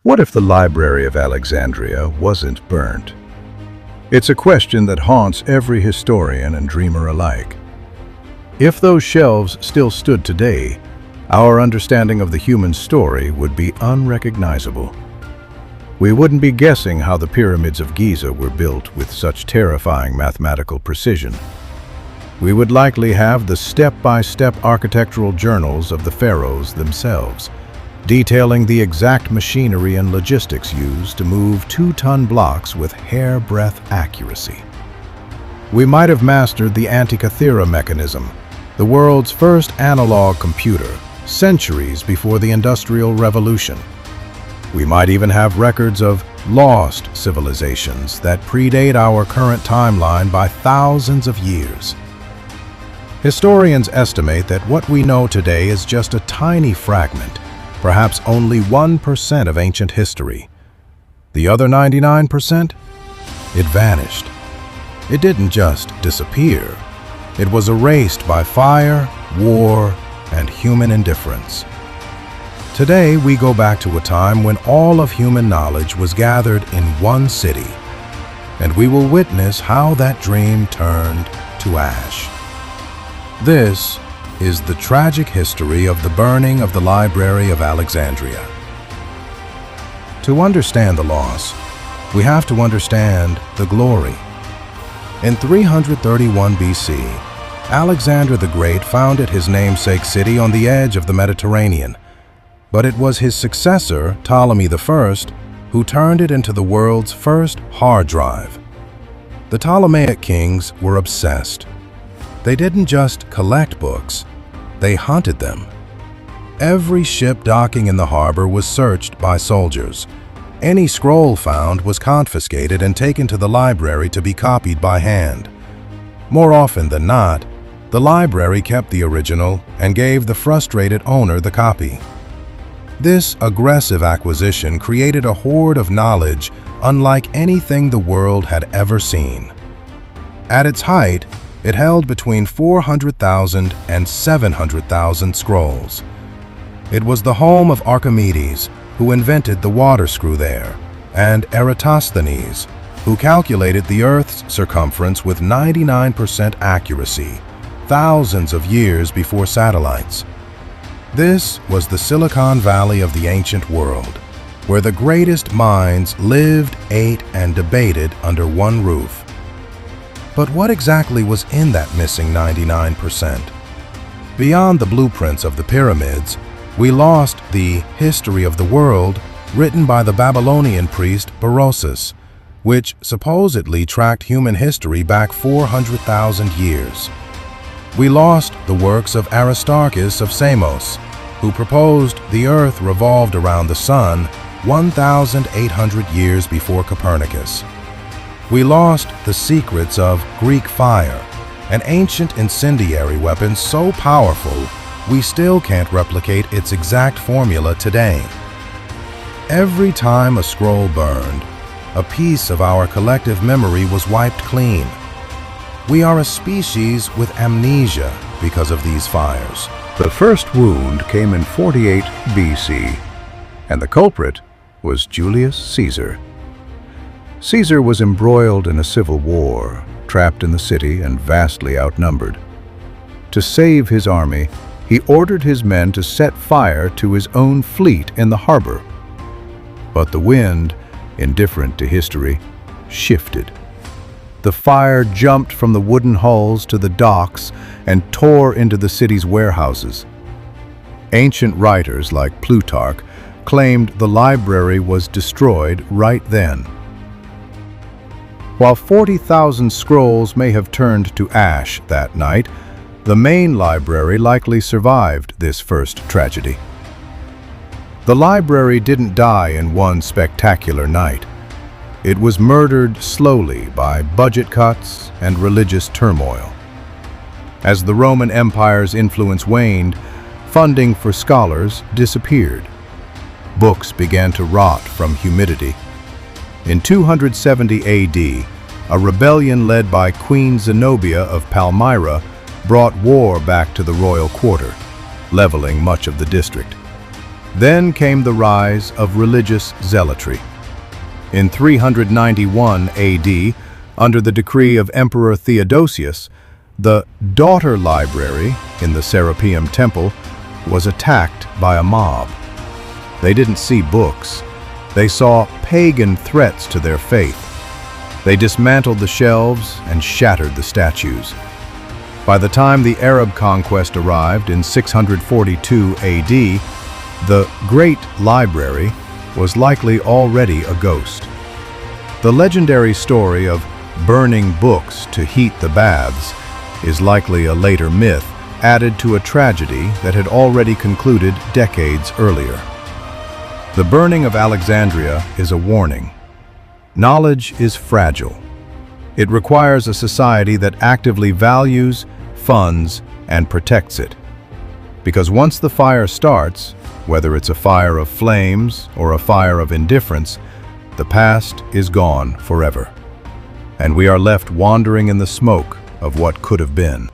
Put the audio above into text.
What if the Library of Alexandria wasn't burnt? It's a question that haunts every historian and dreamer alike. If those shelves still stood today, our understanding of the human story would be unrecognizable. We wouldn't be guessing how the Pyramids of Giza were built with such terrifying mathematical precision. We would likely have the step-by-step architectural journals of the pharaohs themselves, detailing the exact machinery and logistics used to move 2-ton blocks with hair-breadth accuracy. We might have mastered the Antikythera mechanism, the world's first analog computer, centuries before the Industrial Revolution. We might even have records of lost civilizations that predate our current timeline by thousands of years. Historians estimate that what we know today is just a tiny fragment, perhaps only 1% of ancient history. The other 99%? It vanished. It didn't just disappear. It was erased by fire, war, and human indifference. Today, we go back to a time when all of human knowledge was gathered in one city, and we will witness how that dream turned to ash. This is the tragic history of the burning of the Library of Alexandria. To understand the loss, we have to understand the glory. In 331 BC, Alexander the Great founded his namesake city on the edge of the Mediterranean, but it was his successor, Ptolemy I, who turned it into the world's first hard drive. The Ptolemaic kings were obsessed. They didn't just collect books, they hunted them. Every ship docking in the harbor was searched by soldiers. Any scroll found was confiscated and taken to the library to be copied by hand. More often than not, the library kept the original and gave the frustrated owner the copy. This aggressive acquisition created a hoard of knowledge unlike anything the world had ever seen. At its height, it held between 400,000 and 700,000 scrolls. It was the home of Archimedes, who invented the water screw there, and Eratosthenes, who calculated the Earth's circumference with 99% accuracy, thousands of years before satellites. This was the Silicon Valley of the ancient world, where the greatest minds lived, ate, and debated under one roof. But what exactly was in that missing 99%? Beyond the blueprints of the pyramids, we lost the history of the world written by the Babylonian priest Berosus, which supposedly tracked human history back 400,000 years. We lost the works of Aristarchus of Samos, who proposed the Earth revolved around the Sun 1,800 years before Copernicus. We lost the secrets of Greek fire, an ancient incendiary weapon so powerful we still can't replicate its exact formula today. Every time a scroll burned, a piece of our collective memory was wiped clean. We are a species with amnesia because of these fires. The first wound came in 48 BC, and the culprit was Julius Caesar. Caesar was embroiled in a civil war, trapped in the city and vastly outnumbered. To save his army, he ordered his men to set fire to his own fleet in the harbor. But the wind, indifferent to history, shifted. The fire jumped from the wooden hulls to the docks and tore into the city's warehouses. Ancient writers like Plutarch claimed the library was destroyed right then. While 40,000 scrolls may have turned to ash that night, the main library likely survived this first tragedy. The library didn't die in one spectacular night. It was murdered slowly by budget cuts and religious turmoil. As the Roman Empire's influence waned, funding for scholars disappeared. Books began to rot from humidity. In 270 AD, a rebellion led by Queen Zenobia of Palmyra brought war back to the royal quarter, leveling much of the district. Then came the rise of religious zealotry. In 391 AD, under the decree of Emperor Theodosius, the daughter library in the Serapeum Temple was attacked by a mob. They didn't see books. They saw pagan threats to their faith. They dismantled the shelves and shattered the statues. By the time the Arab conquest arrived in 642 AD, the Great Library was likely already a ghost. The legendary story of burning books to heat the baths is likely a later myth added to a tragedy that had already concluded decades earlier. The burning of Alexandria is a warning. Knowledge is fragile. It requires a society that actively values, funds, and protects it. Because once the fire starts, whether it's a fire of flames or a fire of indifference, the past is gone forever. And we are left wandering in the smoke of what could have been.